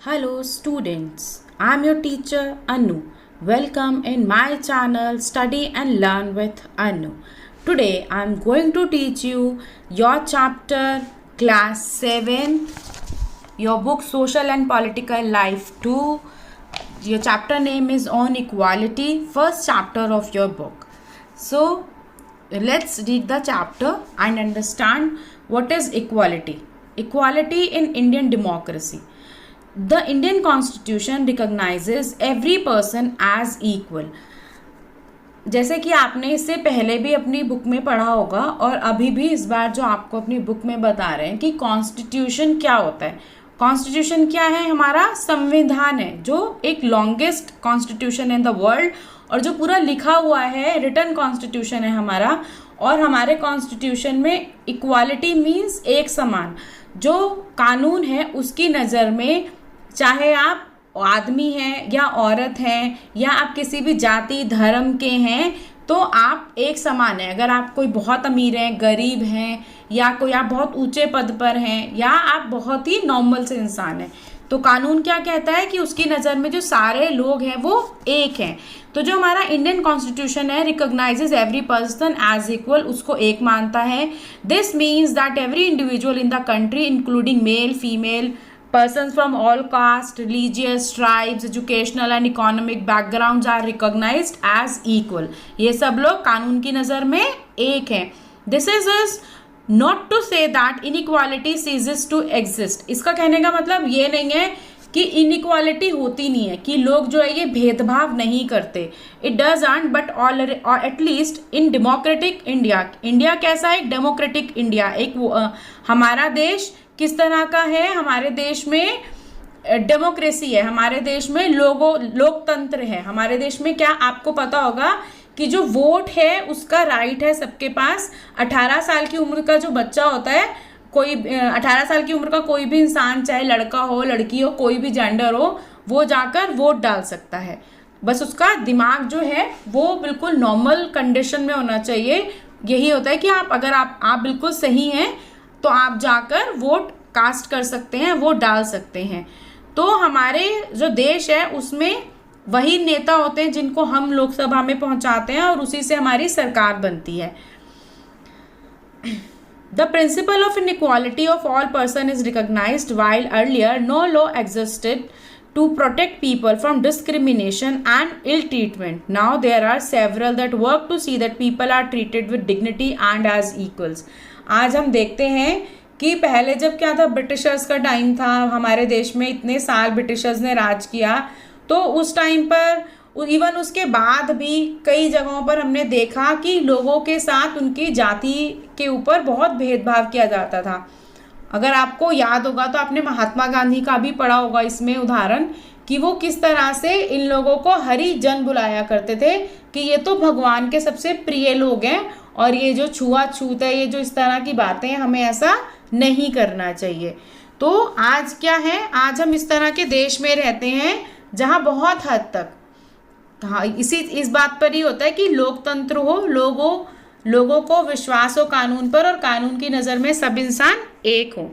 Hello students, I am your teacher Anu. Welcome in my channel Study and Learn with Anu. Today I am going to teach you your chapter class 7, your book Social and Political Life 2. Your chapter name is on equality, first chapter of your book. So let's read the chapter and understand what is equality. Equality in Indian democracy. The Indian Constitution recognizes every person as equal. जैसे कि आपने इससे पहले भी अपनी book में पढ़ा होगा और अभी भी इस बार जो आपको अपनी बुक में बता रहे हैं कि कॉन्स्टिट्यूशन क्या होता है. कॉन्स्टिट्यूशन क्या है? हमारा संविधान है, जो एक longest constitution in the world और जो पूरा लिखा हुआ है, रिटन कॉन्स्टिट्यूशन है हमारा. और हमारे कॉन्स्टिट्यूशन में इक्वालिटी मीन्स एक समान. जो कानून है उसकी नज़र में चाहे आप आदमी हैं या औरत हैं या आप किसी भी जाति धर्म के हैं तो आप एक समान हैं. अगर आप कोई बहुत अमीर हैं, गरीब हैं या कोई आप बहुत ऊंचे पद पर हैं या आप बहुत ही नॉर्मल से इंसान हैं, तो कानून क्या कहता है कि उसकी नज़र में जो सारे लोग हैं वो एक हैं. तो जो हमारा इंडियन कॉन्स्टिट्यूशन है recognizes every person as equal, उसको एक मानता है. This means that every individual in the country including male female persons from all caste, religious, tribes, educational and economic backgrounds are recognized as equal. ये सब लोग कानून की नज़र में एक हैं. This is not to say that inequality ceases to exist. इसका कहने का मतलब ये नहीं है कि इनइक्वालिटी होती नहीं है, कि लोग जो है ये भेदभाव नहीं करते. It doesn't, but all at least in democratic India. India कैसा है? एक डेमोक्रेटिक इंडिया. एक हमारा देश किस तरह का है? हमारे देश में डेमोक्रेसी है, हमारे देश में लोकतंत्र है. हमारे देश में क्या आपको पता होगा कि जो वोट है उसका राइट है सबके पास. 18 साल की उम्र का जो बच्चा होता है, कोई 18 साल की उम्र का कोई भी इंसान, चाहे लड़का हो लड़की हो कोई भी जेंडर हो, वो जाकर वोट डाल सकता है. बस उसका दिमाग जो है वो बिल्कुल नॉर्मल कंडीशन में होना चाहिए. यही होता है कि अगर आप बिल्कुल सही हैं तो आप जाकर वोट कास्ट कर सकते हैं, वोट डाल सकते हैं. तो हमारे जो देश है उसमें वही नेता होते हैं जिनको हम लोकसभा में पहुंचाते हैं और उसी से हमारी सरकार बनती है. The principle of inequality of all person is recognized while earlier no law existed to protect people from discrimination and ill treatment. Now there are several that work to see that people are treated with dignity and as equals. आज हम देखते हैं कि पहले जब क्या था, Britishers का टाइम था, हमारे देश में इतने साल ब्रिटिशर्स ने राज किया, तो उस टाइम पर इवन उसके बाद भी कई जगहों पर हमने देखा कि लोगों के साथ उनकी जाति के ऊपर बहुत भेदभाव किया जाता था. अगर आपको याद होगा तो आपने महात्मा गांधी का भी पढ़ा होगा इसमें उदाहरण, कि वो किस तरह से इन लोगों को हरिजन बुलाया करते थे कि ये तो भगवान के सबसे प्रिय लोग हैं और ये जो छुआछूत है, ये जो इस तरह की बातें हैं, हमें ऐसा नहीं करना चाहिए. तो आज क्या है, आज हम इस तरह के देश में रहते हैं जहाँ बहुत हद तक इस बात पर ही होता है कि लोकतंत्र हो, लोगों को विश्वास हो कानून पर और कानून की नज़र में सब इंसान एक हो.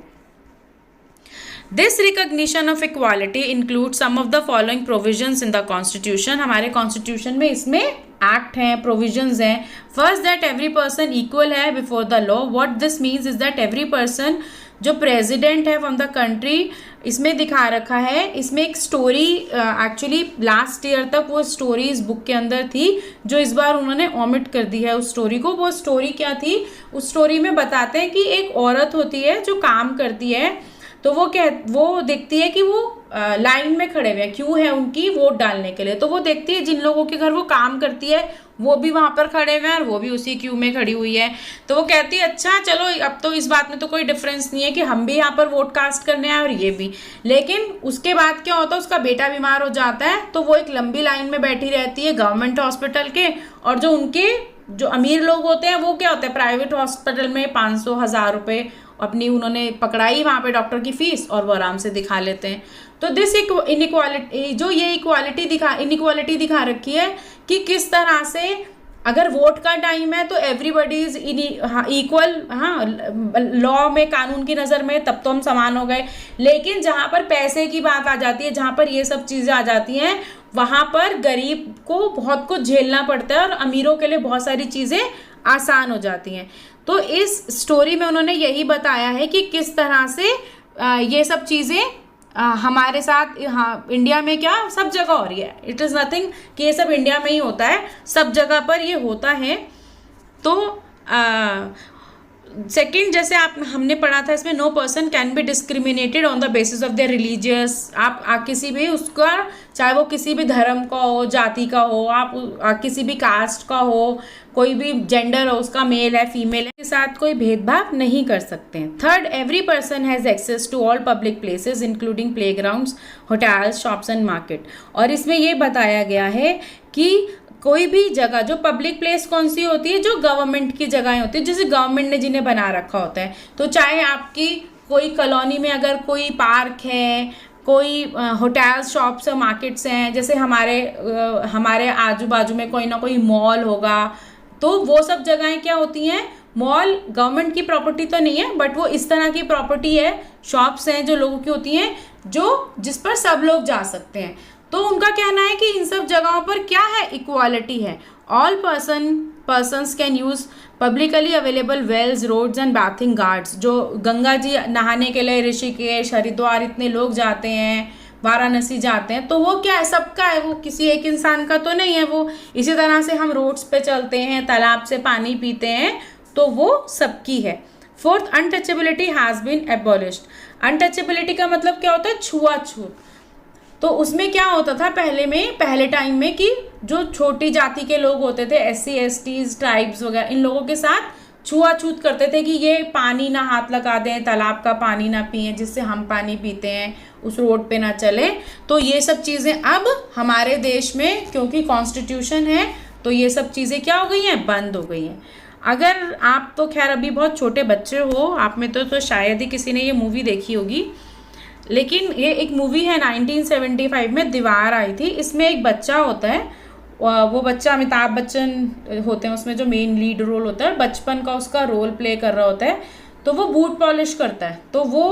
This recognition of equality include some of the following provisions in the constitution. हमारे कॉन्स्टिट्यूशन में इसमें एक्ट हैं, प्रोविजंस हैं. First, that every person equal है before the law. What this means is that every person, जो president है from the country, इसमें दिखा रखा है. इसमें एक स्टोरी एक्चुअली लास्ट ईयर तक वो स्टोरी इस बुक के अंदर थी, जो इस बार उन्होंने ओमिट कर दी है उस स्टोरी को. वो स्टोरी क्या थी? उस स्टोरी में बताते हैं कि एक औरत होती है जो काम करती है, तो वो देखती है कि वो लाइन में खड़े हुए हैं, क्यों है उनकी वोट डालने के लिए. तो वो देखती है जिन लोगों के घर वो काम करती है वो भी वहाँ पर खड़े हुए हैं और वो भी उसी क्यू में खड़ी हुई है. तो वो कहती है अच्छा चलो अब तो इस बात में तो कोई डिफरेंस नहीं है कि हम भी यहाँ पर वोट कास्ट करने आए और ये भी. लेकिन उसके बाद क्या होता है, उसका बेटा बीमार हो जाता है तो वो एक लंबी लाइन में बैठी रहती है गवर्नमेंट हॉस्पिटल के, और जो अमीर लोग होते हैं वो क्या होते हैं, प्राइवेट हॉस्पिटल में 500-1000 रुपये अपनी उन्होंने पकड़ाई वहाँ पे डॉक्टर की फीस और वो आराम से दिखा लेते हैं. तो दिस इनइक्वालिटी, जो ये इनइक्वालिटी दिखा रखी है कि किस तरह से अगर वोट का टाइम है तो एवरीबडी इज इक्वल, हाँ, लॉ में, कानून की नज़र में तब तो हम समान हो गए। लेकिन जहाँ पर पैसे की बात आ जाती है, जहाँ पर ये सब चीज़ें आ जाती हैं, वहाँ पर गरीब को बहुत कुछ झेलना पड़ता है और अमीरों के लिए बहुत सारी चीज़ें आसान हो जाती हैं। तो इस स्टोरी में उन्होंने यही बताया है कि किस तरह से ये सब चीज़ें हमारे साथ, हाँ, इंडिया में क्या सब जगह हो रही है। इट इज़ नथिंग कि ये सब इंडिया में ही होता है, सब जगह पर ये होता है। तो सेकंड, जैसे हमने पढ़ा था इसमें, no person can be discriminated on the basis of their religious. आप किसी भी उसका, चाहे वो किसी भी धर्म का हो, जाति का हो, आप किसी भी कास्ट का हो, कोई भी जेंडर हो उसका, मेल है फीमेल है, के साथ कोई भेदभाव नहीं कर सकते हैं। Third, every person has access to all public places including playgrounds, hotels, shops and market. और इसमें ये बताया गया है कि कोई भी जगह, जो पब्लिक प्लेस कौन सी होती है, जो गवर्नमेंट की जगहें होती है, जैसे गवर्नमेंट ने जिन्हें बना रखा होता है। तो चाहे आपकी कोई कॉलोनी में अगर कोई पार्क है, कोई होटल्स, शॉप्स और मार्केट्स हैं, जैसे हमारे आजू बाजू में कोई ना कोई मॉल होगा, तो वो सब जगहें क्या होती हैं, मॉल गवर्नमेंट की प्रॉपर्टी तो नहीं है, बट वो इस तरह की प्रॉपर्टी है, शॉप्स हैं जो लोगों की होती हैं, जिस पर सब लोग जा सकते हैं। तो उनका कहना है कि इन सब जगहों पर क्या है, इक्वालिटी है। All persons can use publicly available wells, roads and bathing guards. जो गंगा जी नहाने के लिए ऋषिकेश, हरिद्वार इतने लोग जाते हैं, वाराणसी जाते हैं, तो वो क्या है, सबका है, वो किसी एक इंसान का तो नहीं है वो। इसी तरह से हम रोड्स पे चलते हैं, तालाब से पानी पीते हैं, तो वो सबकी है। Fourth, untouchability has been abolished. Untouchability का मतलब क्या होता है, छुआछूत। तो उसमें क्या होता था पहले टाइम में कि जो छोटी जाति के लोग होते थे, SC STs, ट्राइब्स वगैरह, इन लोगों के साथ छुआछूत करते थे कि ये पानी ना हाथ लगा दें, तालाब का पानी ना पिएं जिससे हम पानी पीते हैं, उस रोड पे ना चलें। तो ये सब चीज़ें अब हमारे देश में, क्योंकि कॉन्स्टिट्यूशन है, तो ये सब चीज़ें क्या हो गई हैं, बंद हो गई हैं। अगर आप तो खैर अभी बहुत छोटे बच्चे हो, आप में तो शायद ही किसी ने ये मूवी देखी होगी, लेकिन ये एक मूवी है 1975 में, दीवार आई थी। इसमें एक बच्चा होता है, वो बच्चा अमिताभ बच्चन होते हैं उसमें, जो मेन लीड रोल होता है, बचपन का उसका रोल प्ले कर रहा होता है। तो वो बूट पॉलिश करता है। तो वो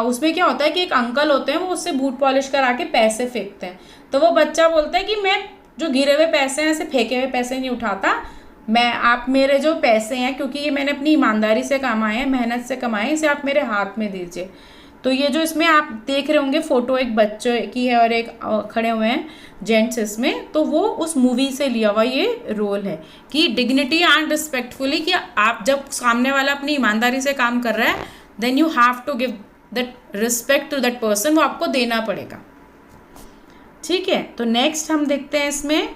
उसमें क्या होता है कि एक अंकल होते हैं, वो उससे बूट पॉलिश करा के पैसे फेंकते हैं। तो वो बच्चा बोलता है कि मैं जो गिरे हुए पैसे हैं, ऐसे फेंके हुए पैसे नहीं उठाता, आप मेरे जो पैसे हैं, क्योंकि ये मैंने अपनी ईमानदारी से कमाए हैं, मेहनत से कमाए हैं, इसे आप मेरे हाथ में दीजिए। तो ये जो इसमें आप देख रहे होंगे फोटो, एक बच्चे की है और एक खड़े हुए हैं जेंट्स इसमें, तो वो उस मूवी से लिया हुआ ये रोल है कि डिग्निटी एंड रिस्पेक्टफुली, कि आप जब सामने वाला अपनी ईमानदारी से काम कर रहा है, then you have to give that respect to that person, वो आपको देना पड़ेगा। ठीक है, तो नेक्स्ट हम देखते हैं इसमें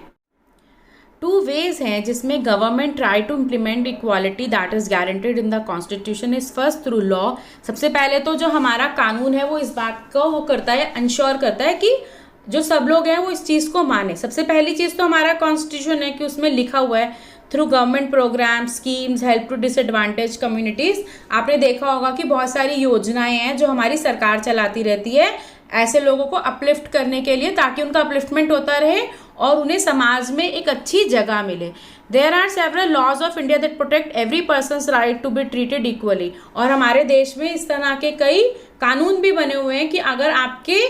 2 वेज हैं जिसमें government try to implement equality that is guaranteed in the constitution. Is first through law. सबसे पहले तो जो हमारा कानून है वो इस बात को वो करता है, इंश्योर करता है कि जो सब लोग हैं वो इस चीज़ को माने। सबसे पहली चीज़ तो हमारा कॉन्स्टिट्यूशन है कि उसमें लिखा हुआ है through government program, schemes, help to disadvantage communities. आपने देखा होगा कि बहुत सारी योजनाएं हैं जो हमारी सरकार चलाती रहती है ऐसे लोगों को अपलिफ्ट करने के लिए, ताकि उनका अपलिफ्टमेंट होता रहे और उन्हें समाज में एक अच्छी जगह मिले। There are several laws of India that protect every person's right to be treated equally. और हमारे देश में इस तरह के कई कानून भी बने हुए हैं कि अगर आपके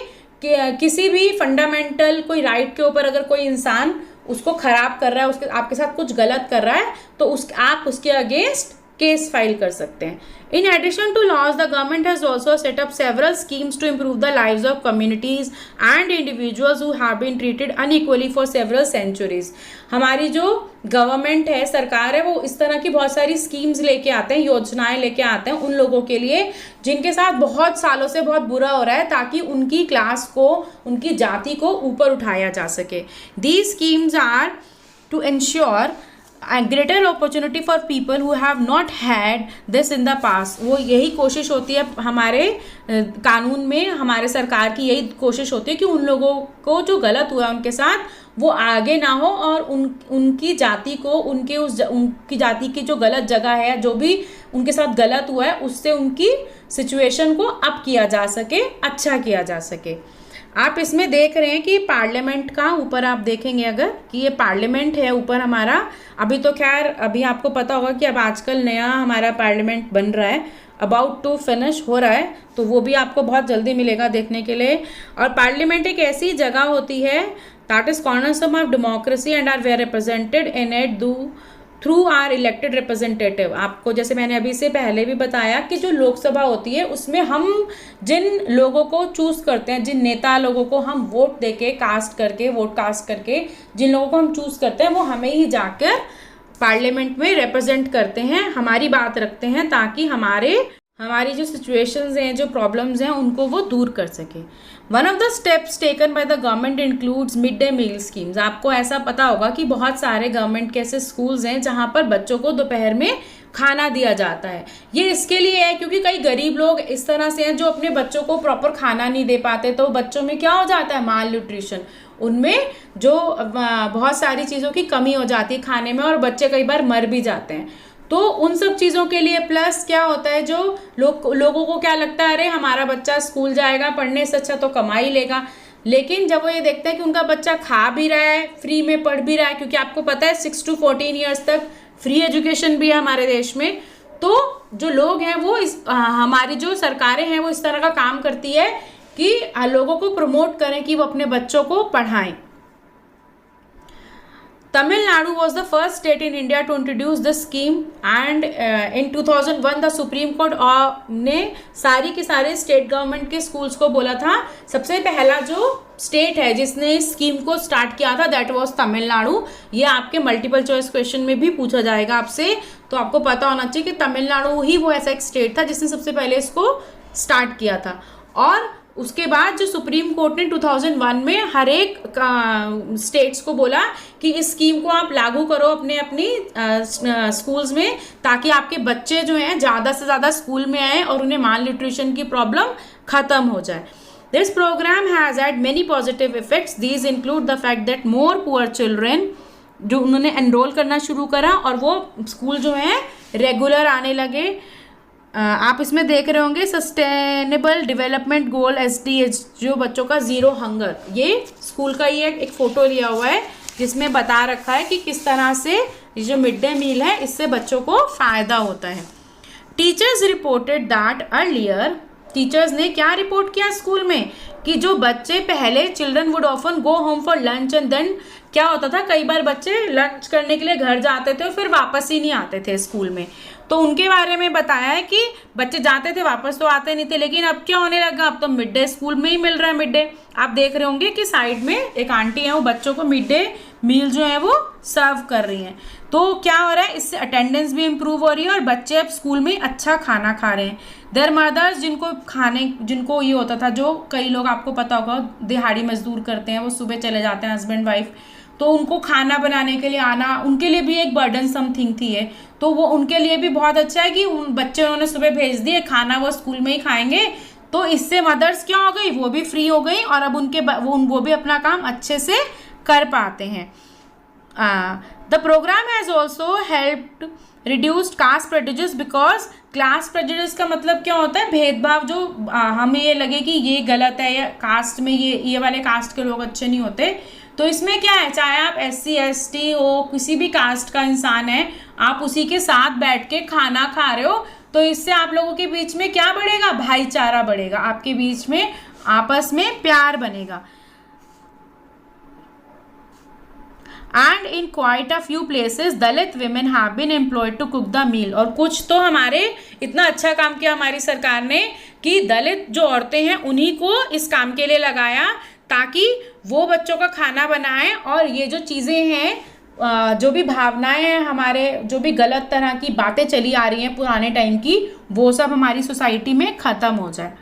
किसी भी फंडामेंटल कोई राइट के ऊपर अगर कोई इंसान उसको खराब कर रहा है, उसके आपके साथ कुछ गलत कर रहा है, तो आप उसके अगेंस्ट केस फाइल कर सकते हैं। In addition to laws, the government has also set up several schemes to improve the lives of communities and individuals who have been treated unequally for several centuries. हमारी जो government है, सरकार है, वो इस तरह की बहुत सारी स्कीम्स लेके आते हैं, योजनाएं लेके आते हैं उन लोगों के लिए जिनके साथ बहुत सालों से बहुत बुरा हो रहा है, ताकि उनकी क्लास को, उनकी जाति को ऊपर उठाया जा सके। These schemes are to ensure and greater opportunity for people who have not had this in the past। वो यही कोशिश होती है हमारे कानून में हमारे सरकार की यही कोशिश होती है कि उन लोगों को जो गलत हुआ उनके साथ वो आगे ना हो, और उनकी जाति को उनकी जाति की जो गलत जगह है, जो भी उनके साथ गलत हुआ है, उससे उनकी सिचुएशन को अप किया जा सके, अच्छा किया जा सके। आप इसमें देख रहे हैं कि पार्लियामेंट का ऊपर आप देखेंगे अगर कि ये पार्लियामेंट है ऊपर हमारा। अभी तो खैर अभी आपको पता होगा कि अब आजकल नया हमारा पार्लियामेंट बन रहा है, अबाउट टू फिनिश हो रहा है, तो वो भी आपको बहुत जल्दी मिलेगा देखने के लिए। और पार्लियामेंट एक ऐसी जगह होती है that is cornerstone of democracy and are where represented in it through our elected representative. आपको जैसे मैंने अभी से पहले भी बताया कि जो लोकसभा होती है उसमें हम जिन लोगों को चूज करते हैं, जिन नेता लोगों को हम वोट देके वोट कास्ट करके जिन लोगों को हम चूज करते हैं, वो हमें ही जाकर पार्लियामेंट में रिप्रेजेंट करते हैं, हमारी बात रखते हैं, ताकि हमारी जो सिचुएशंस हैं, जो प्रॉब्लम्स हैं, उनको वो दूर कर सके। One of the steps taken by the government includes mid day meal schemes. आपको ऐसा पता होगा कि बहुत सारे गवर्नमेंट के ऐसे स्कूल्स हैं जहां पर बच्चों को दोपहर में खाना दिया जाता है। ये इसके लिए है क्योंकि कई गरीब लोग इस तरह से हैं जो अपने बच्चों को प्रॉपर खाना नहीं दे पाते, तो बच्चों में क्या हो जाता है, माल न्यूट्रिशन, उनमें जो बहुत सारी चीज़ों की कमी हो जाती है खाने में, और बच्चे कई बार मर भी जाते हैं। तो उन सब चीज़ों के लिए प्लस क्या होता है, जो लोगों को क्या लगता है, अरे हमारा बच्चा स्कूल जाएगा, पढ़ने से अच्छा तो कमा ही लेगा। लेकिन जब वो ये देखते हैं कि उनका बच्चा खा भी रहा है, फ्री में पढ़ भी रहा है, क्योंकि आपको पता है 6 to 14 ईयर्स तक फ्री एजुकेशन भी है हमारे देश में, तो जो लोग हैं वो हमारी जो सरकारें हैं वो इस तरह का काम करती है कि लोगों को प्रमोट करें कि वो अपने बच्चों को पढ़ाएं। Tamil Nadu was the first state in India to introduce this scheme, and in 2001 the Supreme Court ने सारी के सारे स्टेट गवर्नमेंट के स्कूल्स को बोला था, सबसे पहला जो स्टेट है जिसने इस स्कीम को स्टार्ट किया था दैट वाज तमिलनाडु। ये आपके मल्टीपल चॉइस क्वेश्चन में भी पूछा जाएगा आपसे, तो आपको पता होना चाहिए कि तमिलनाडु ही वो ऐसा एक स्टेट था जिसने सबसे पहले इसको स्टार्ट किया था। और उसके बाद जो सुप्रीम कोर्ट ने 2001 में हर एक स्टेट्स को बोला कि इस स्कीम को आप लागू करो अपनी स्कूल्स में, ताकि आपके बच्चे जो हैं ज़्यादा से ज़्यादा स्कूल में आए और उन्हें माल न्यूट्रिशन की प्रॉब्लम ख़त्म हो जाए। This program has had many positive effects. These include the fact that more poor children, जो उन्होंने एनरोल करना शुरू करा और वो स्कूल जो है रेगुलर आने लगे। आप इसमें देख रहे होंगे सस्टेनेबल डेवलपमेंट गोल SDG, जो बच्चों का जीरो हंगर, ये स्कूल का ये एक फोटो लिया हुआ है जिसमें बता रखा है कि किस तरह से ये जो मिड डे मील है इससे बच्चों को फायदा होता है। Teachers reported that earlier, teachers ने क्या रिपोर्ट किया स्कूल में कि जो बच्चे पहले children would often go home for lunch and then क्या होता था, कई बार बच्चे लंच करने के लिए घर जाते थे और फिर वापस ही नहीं आते थे स्कूल में। तो उनके बारे में बताया है कि बच्चे जाते थे वापस तो आते नहीं थे, लेकिन अब क्या होने लगा, अब तो मिड डे स्कूल में ही मिल रहा है मिड डे। आप देख रहे होंगे कि साइड में एक आंटी है वो बच्चों को मिड डे मील जो है वो सर्व कर रही हैं। तो क्या हो रहा है, इससे अटेंडेंस भी इम्प्रूव हो रही है और बच्चे अब स्कूल में अच्छा खाना खा रहे हैं। देयर मदर्स, जिनको ये होता था, जो कई लोग आपको पता होगा दिहाड़ी मजदूर करते हैं, वो सुबह चले जाते हैं हस्बैंड वाइफ, तो उनको खाना बनाने के लिए आना उनके लिए भी एक बर्डन समथिंग थी है, तो वो उनके लिए भी बहुत अच्छा है कि उन बच्चे उन्होंने सुबह भेज दिए, खाना वो स्कूल में ही खाएंगे। तो इससे मदर्स क्या हो गई, वो भी फ्री हो गई और अब वो भी अपना काम अच्छे से कर पाते हैं। The program has also helped reduced caste prejudice, because class prejudice का मतलब क्या होता है, भेदभाव, जो हमें ये लगे कि ये गलत है या कास्ट में ये वाले कास्ट के लोग अच्छे नहीं होते। तो इसमें क्या है, चाहे आप SC ST हो, किसी भी कास्ट का इंसान है, आप उसी के साथ बैठ के खाना खा रहे हो, तो इससे आप लोगों के बीच में क्या बढ़ेगा, भाईचारा बढ़ेगा, आपके बीच में आपस में प्यार बनेगा। And in quite a few places Dalit women have been employed to cook the meal। और कुछ तो हमारे इतना अच्छा काम किया हमारी सरकार ने कि दलित जो औरतें हैं उन्हीं को इस काम के लिए लगाया, ताकि वो बच्चों का खाना बनाएं और ये जो चीज़ें हैं, जो भी भावनाएं हैं, हमारे जो भी गलत तरह की बातें चली आ रही हैं पुराने टाइम की, वो सब हमारी सोसाइटी में ख़त्म हो जाए।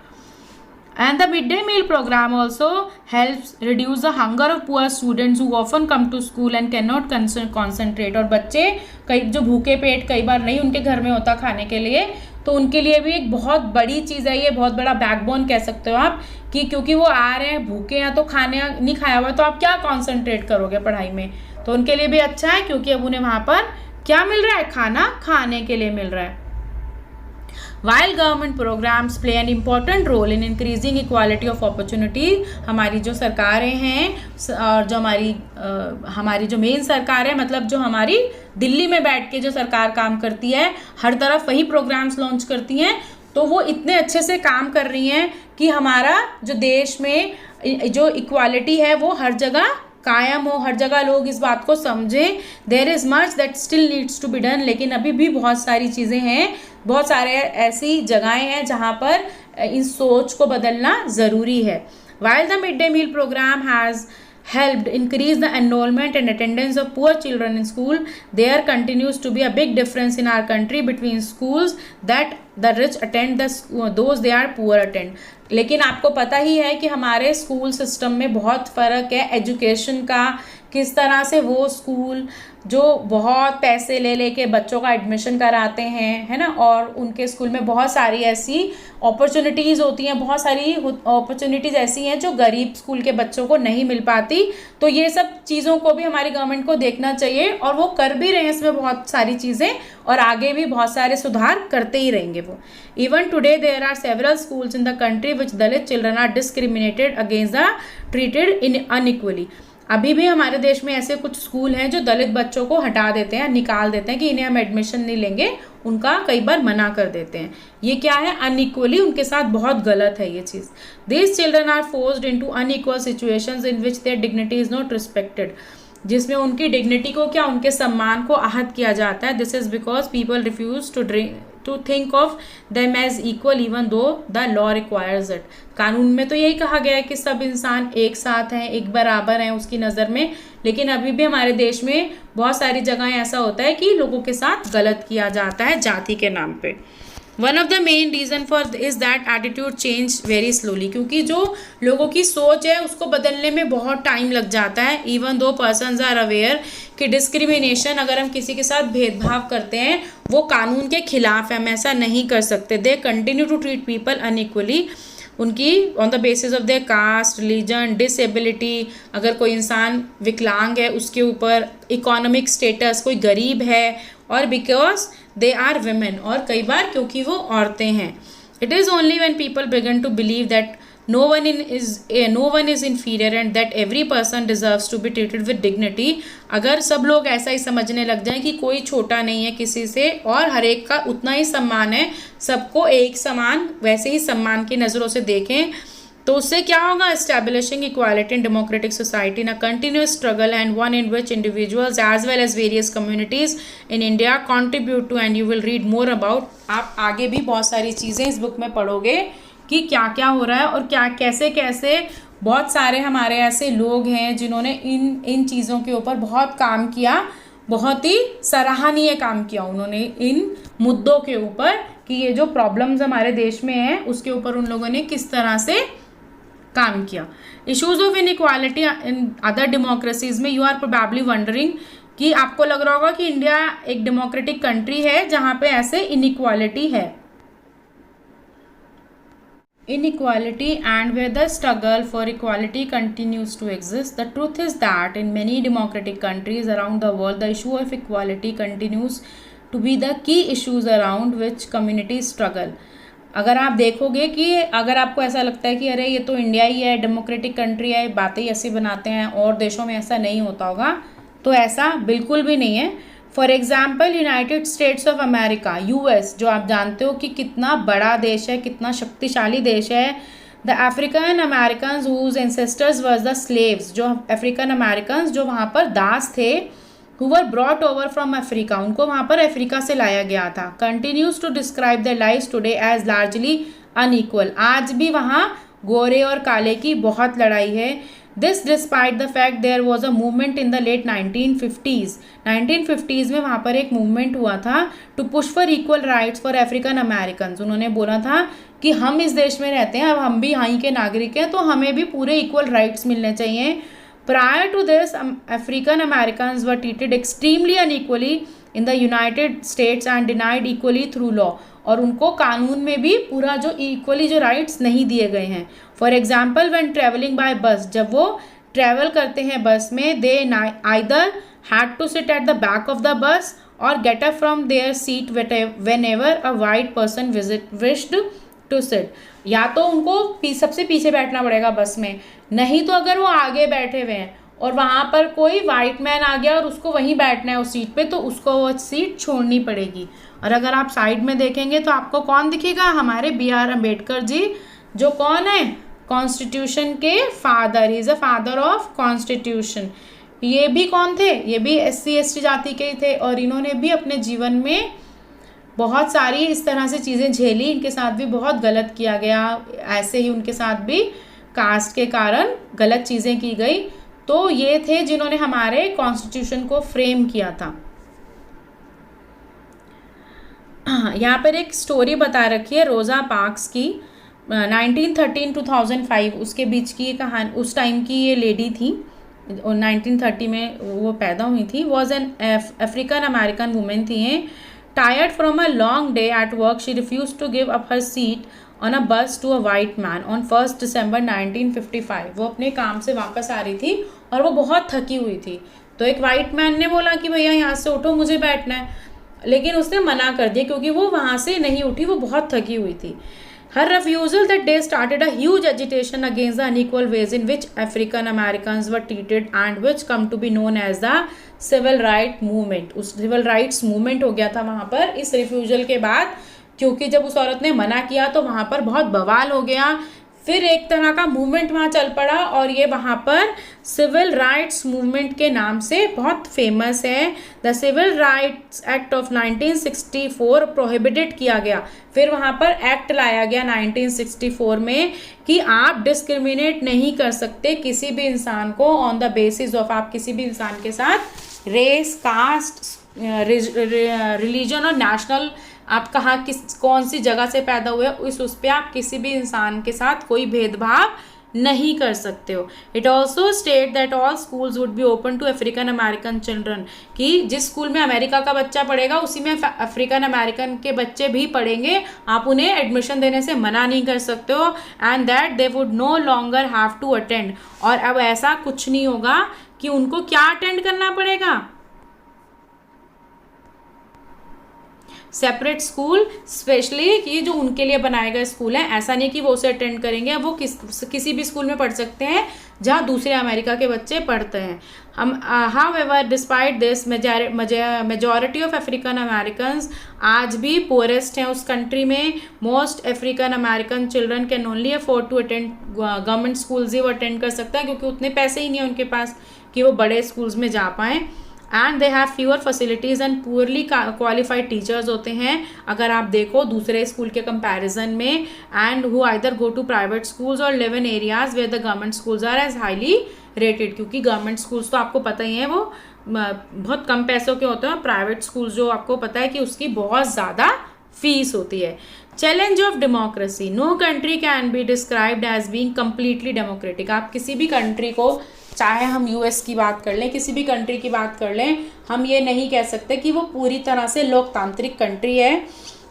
And the midday meal program also helps reduce the hunger of poor students who often come to school and cannot concentrate। और बच्चे कई जो भूखे पेट कई बार नहीं उनके घर में होता खाने के लिए, तो उनके लिए भी एक बहुत बड़ी चीज़ है, ये बहुत बड़ा बैकबोन कह सकते हो आप, कि क्योंकि वो आ रहे हैं भूखे हैं तो खाने नहीं खाया हुआ तो आप क्या कॉन्सेंट्रेट करोगे पढ़ाई में, तो उनके लिए भी अच्छा है क्योंकि अब उन्हें वहाँ पर क्या मिल रहा है, खाना खाने के लिए मिल रहा है। While government programs play an important role in increasing equality of opportunity, हमारी जो सरकारें हैं और जो हमारी जो मेन सरकार है, मतलब जो हमारी दिल्ली में बैठ के जो सरकार काम करती है, हर तरफ वही प्रोग्राम्स लॉन्च करती हैं, तो वो इतने अच्छे से काम कर रही हैं कि हमारा जो देश में जो इक्वालिटी है वो हर जगह कायम हो, हर जगह लोग इस बात को समझें। There is much that still needs to be done, लेकिन अभी भी बहुत सारी चीज़ें हैं, बहुत सारे ऐसी जगहें हैं जहाँ पर इस सोच को बदलना ज़रूरी है। While the midday meal program has helped increase the enrollment and attendance of poor children in school, there continues to be a big difference in our country between schools that the rich attend those they are poor attend. लेकिन आपको पता ही है कि हमारे school system में बहुत फ़र्क है एजुकेशन का, किस तरह से वो स्कूल जो बहुत पैसे ले लेके बच्चों का एडमिशन कराते हैं, है ना, और उनके स्कूल में बहुत सारी ऐसी अपॉर्चुनिटीज़ होती हैं, बहुत सारी अपॉर्चुनिटीज़ ऐसी हैं जो गरीब स्कूल के बच्चों को नहीं मिल पाती। तो ये सब चीज़ों को भी हमारी गवर्नमेंट को देखना चाहिए और वो कर भी रहे हैं इसमें बहुत सारी चीज़ें, और आगे भी बहुत सारे सुधार करते ही रहेंगे वो। Even today there are several schools in the country which Dalit children are discriminated against the treated in unequally. अभी भी हमारे देश में ऐसे कुछ स्कूल हैं जो दलित बच्चों को हटा देते हैं, निकाल देते हैं कि इन्हें हम एडमिशन नहीं लेंगे, उनका कई बार मना कर देते हैं। ये क्या है, अनइक्वली, उनके साथ बहुत गलत है ये चीज़। These children are forced into unequal situations in which their dignity is not respected, जिसमें उनकी डिग्निटी को क्या, उनके सम्मान को आहत किया जाता है। This is because people refuse to think of them as equal even though the law requires it. कानून में तो यही कहा गया है कि सब इंसान एक साथ हैं, एक बराबर हैं उसकी नज़र में, लेकिन अभी भी हमारे देश में बहुत सारी जगह ऐसा होता है कि लोगों के साथ गलत किया जाता है जाति के नाम पे। One of the main reason for is that attitude change very slowly, क्योंकि जो लोगों की सोच है उसको बदलने में बहुत टाइम लग जाता है। Even though persons are aware कि डिस्क्रिमिनेशन, अगर हम किसी के साथ भेदभाव करते हैं वो कानून के खिलाफ है, हम ऐसा नहीं कर सकते। They continue to treat people unequally, उनकी on the basis of their caste, religion, disability, अगर कोई इंसान विकलांग है उसके ऊपर, इकोनॉमिक स्टेटस, कोई गरीब है, और बिकॉज दे आर women, और कई बार क्योंकि वो औरतें हैं। It is only when people begin to believe that no one is inferior and that every person deserves to be treated with dignity, अगर सब लोग ऐसा ही समझने लग जाएं कि कोई छोटा नहीं है किसी से और हर एक का उतना ही सम्मान है, सबको एक समान वैसे ही सम्मान की नज़रों से देखें, तो उससे क्या होगा, establishing equality in democratic society in a continuous struggle and one in which individuals as well as various communities in India contribute to, and you will read more about. आप आगे भी बहुत सारी चीज़ें इस बुक में पढ़ोगे कि क्या क्या हो रहा है और क्या कैसे कैसे बहुत सारे हमारे ऐसे लोग हैं जिन्होंने इन चीज़ों के ऊपर बहुत काम किया, बहुत ही सराहनीय काम किया उन्होंने इन मुद्दों के ऊपर, कि ये जो प्रॉब्लम्स हमारे देश में हैं उसके ऊपर उन लोगों ने किस तरह से काम किया। Issues of inequality in other democracies में, यू आर प्रोबेबली वंडरिंग कि आपको लग रहा होगा कि इंडिया एक डेमोक्रेटिक कंट्री है जहाँ पे ऐसे इनइक्वालिटी है। Inequality and where the struggle for equality continues to exist. The truth is that in many democratic countries around the world, the issue of equality continues to be the key issues around which communities struggle. अगर आप देखोगे कि अगर आपको ऐसा लगता है कि अरे ये तो इंडिया ही है, डेमोक्रेटिक कंट्री है, बातें ऐसी बनाते हैं और देशों में ऐसा नहीं होता होगा, तो ऐसा बिल्कुल भी नहीं है। For example United states of America, US, जो आप जानते हो कि कितना बड़ा देश है, कितना शक्तिशाली देश है। The African American whose ancestors was the slaves, जो अफ्रीकन अमेरिकन जो वहाँ पर दास थे, who were brought over from Africa, उनको वहाँ पर अफ्रीका से लाया गया था, continues to describe their lives today as largely unequal. आज भी वहाँ गोरे और काले की बहुत लड़ाई है। This despite the fact there was a movement in the late 1950s. 1950s में वहाँ पर एक मूवमेंट हुआ था to push for equal rights for African Americans. उन्होंने बोला था कि हम इस देश में रहते हैं, अब हम भी यहाँ के नागरिक हैं, तो हमें भी पूरे इक्वल राइट्स मिलने चाहिए। Prior to this, African Americans were treated extremely unequally in the United states and denied equally through law, और उनको कानून में भी पूरा जो इक्वली जो राइट्स नहीं दिए गए हैं। For example when travelling by bus, जब वो ट्रेवल करते हैं बस में, they either had to sit at the back of the bus और get up from their seat whenever a white person wished to sit, या तो उनको सबसे पीछे बैठना पड़ेगा बस में, नहीं तो अगर वो आगे बैठे हुए हैं और वहाँ पर कोई वाइट मैन आ गया और उसको वहीं बैठना है उस सीट पे, तो उसको वो सीट छोड़नी पड़ेगी। और अगर आप साइड में देखेंगे तो आपको कौन दिखेगा, हमारे BR अम्बेडकर जी, जो कौन है, कॉन्स्टिट्यूशन के father, he is a father of constitution. ये भी कौन थे, ये भी SC ST जाति के थे, और इन्होंने भी अपने जीवन में बहुत सारी इस तरह से चीज़ें झेली, इनके साथ भी बहुत गलत किया गया, ऐसे ही उनके साथ भी कास्ट के कारण गलत चीज़ें की गई। तो ये थे जिन्होंने हमारे कॉन्स्टिट्यूशन को फ्रेम किया था। यहाँ पर एक स्टोरी बता रखी है रोज़ा पार्क्स की, 1913-2005 उसके बीच की ये कहानी, उस टाइम की ये लेडी थी, 1930 में वो पैदा हुई थी। Was an African American women थी। Tired from a long day at work, she refuse to give up her seat on a bus to a white man on 1 December 1955। वो अपने काम से वापस आ रही थी और वो बहुत थकी हुई थी, तो एक वाइट मैन ने बोला कि भैया यहाँ से उठो, मुझे बैठना है, लेकिन उसने मना कर दिया क्योंकि वो वहाँ से नहीं उठी, वो बहुत थकी हुई थी। Her refusal that day started a huge agitation against the unequal ways in which African Americans were treated and which come to be known as the Civil Rights Movement। उस Civil Rights Movement हो गया था वहाँ पर इस refusal के बाद, क्योंकि जब उस औरत ने मना किया तो वहाँ पर बहुत बवाल हो गया, फिर एक तरह का मूवमेंट वहाँ चल पड़ा, और ये वहाँ पर सिविल राइट्स मूवमेंट के नाम से बहुत फेमस है। The civil rights act of 1964 prohibited किया गया, फिर वहाँ पर एक्ट लाया गया 1964 में कि आप डिस्क्रिमिनेट नहीं कर सकते किसी भी इंसान को ऑन द बेसिस ऑफ, आप किसी भी इंसान के साथ रेस, कास्ट, रिलीजन और नेशनल, आप कहाँ कौन सी जगह से पैदा हुए उस पर आप किसी भी इंसान के साथ कोई भेदभाव नहीं कर सकते हो। It also state that all schools would be open to African American children, कि जिस स्कूल में अमेरिका का बच्चा पढ़ेगा उसी में अफ्रीकन अमेरिकन के बच्चे भी पढ़ेंगे, आप उन्हें एडमिशन देने से मना नहीं कर सकते हो। And that they would no longer have to attend, और अब ऐसा कुछ नहीं होगा कि उनको क्या अटेंड करना पड़ेगा, सेपरेट स्कूल, स्पेशली कि जो उनके लिए बनाए गए स्कूल हैं, ऐसा नहीं कि वो उसे अटेंड करेंगे, वो किसी भी स्कूल में पढ़ सकते हैं जहाँ दूसरे अमेरिका के बच्चे पढ़ते हैं। हम however despite this majority of African Americans आज भी पोरेस्ट हैं उस कंट्री में। Most African American children can only afford to attend government schools ही वो अटेंड कर सकता है, क्योंकि उतने पैसे ही नहीं है उनके पास कि वो बड़े स्कूल्स में जा पाएँ। And they have fewer facilities and poorly qualified teachers होते हैं अगर आप देखो दूसरे स्कूल के कंपैरिजन में, and who either go to private schools और live in areas where the government schools are as highly rated, क्योंकि गवर्नमेंट स्कूल्स तो आपको पता ही है वो बहुत कम पैसों के होते हैं, प्राइवेट स्कूल्स जो आपको पता है कि उसकी बहुत ज़्यादा फीस होती है। Challenge of democracy, no country can be described as being completely democratic. आप किसी भी कंट्री को, चाहे हम US की बात कर लें, किसी भी कंट्री की बात कर लें, हम ये नहीं कह सकते कि वो पूरी तरह से लोकतांत्रिक कंट्री है।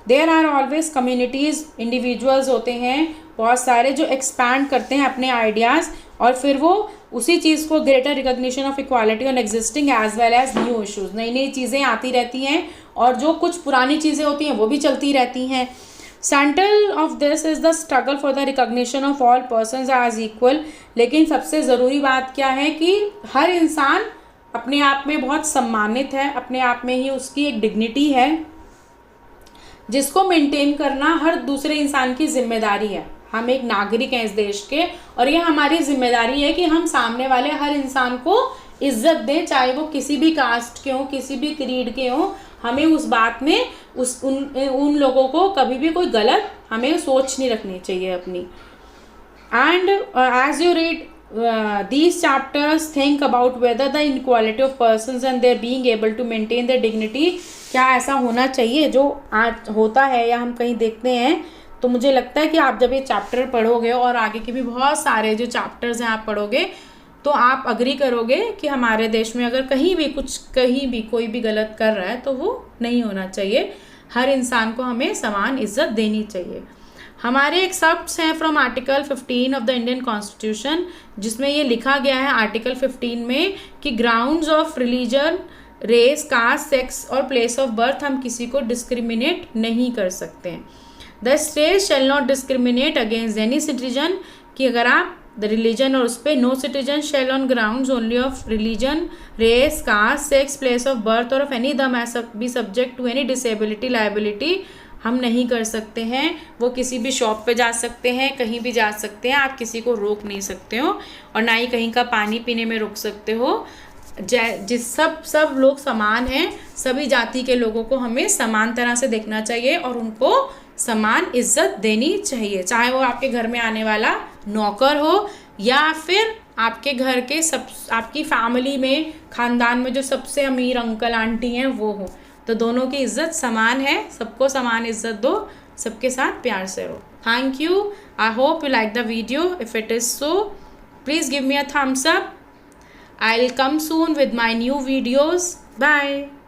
There are always communities, individuals होते हैं बहुत सारे जो एक्सपैंड करते हैं अपने आइडियाज़, और फिर वो उसी चीज़ को greater recognition of equality on existing as well as new issues, नई नई चीज़ें आती रहती हैं, और जो कुछ पुरानी चीज़ें होती हैं वो भी चलती रहती हैं। Central of this is the struggle for the recognition of all persons as equal. लेकिन सबसे ज़रूरी बात क्या है कि हर इंसान अपने आप में बहुत सम्मानित है, अपने आप में ही उसकी एक डिग्निटी है, जिसको मेंटेन करना हर दूसरे इंसान की जिम्मेदारी है। हम एक नागरिक हैं इस देश के, और ये हमारी जिम्मेदारी है कि हम सामने वाले हर इंसान को इज्जत दें, चाहे वो किसी भी कास्ट के हों, किसी भी क्रीड के हों। हमें उस बात में उन लोगों को कभी भी कोई गलत हमें सोच नहीं रखनी चाहिए अपनी। And as you read these chapters, think about whether the inequality of persons and their being able to maintain their dignity, क्या ऐसा होना चाहिए जो आज होता है या हम कहीं देखते हैं। तो मुझे लगता है कि आप जब ये चैप्टर पढ़ोगे और आगे के भी बहुत सारे जो चैप्टर्स हैं आप पढ़ोगे, तो आप अग्री करोगे कि हमारे देश में अगर कहीं भी कोई भी गलत कर रहा है तो वो नहीं होना चाहिए। हर इंसान को हमें समान इज्जत देनी चाहिए। हमारे एक शब्द हैं from article 15 of the Indian constitution, जिसमें ये लिखा गया है आर्टिकल 15 में कि grounds of religion, race, caste, sex और प्लेस ऑफ बर्थ हम किसी को डिस्क्रिमिनेट नहीं कर सकते हैं। The state shall not discriminate against any citizen, कि अगर आप द रिलीजन और उस पर no citizen shall on grounds only of religion, race, caste, sex, place of birth और of any dumb be subject to any disability, liability, हम नहीं कर सकते हैं। वो किसी भी शॉप पे जा सकते हैं, कहीं भी जा सकते हैं, आप किसी को रोक नहीं सकते हो और ना ही कहीं का पानी पीने में रोक सकते हो। सब लोग समान हैं, सभी जाति के लोगों को हमें समान तरह से देखना चाहिए और उनको समान इज्जत देनी चाहिए, चाहे वो आपके घर में आने वाला नौकर हो या फिर आपके घर के आपकी फैमिली में, खानदान में जो सबसे अमीर अंकल आंटी हैं वो हो। तो दोनों की इज्जत समान है, सबको समान इज्जत दो, सबके साथ प्यार से रहो। Thank you. I hope you like the video. If it is so, please give me a thumbs up. I'll come soon with my new videos. Bye.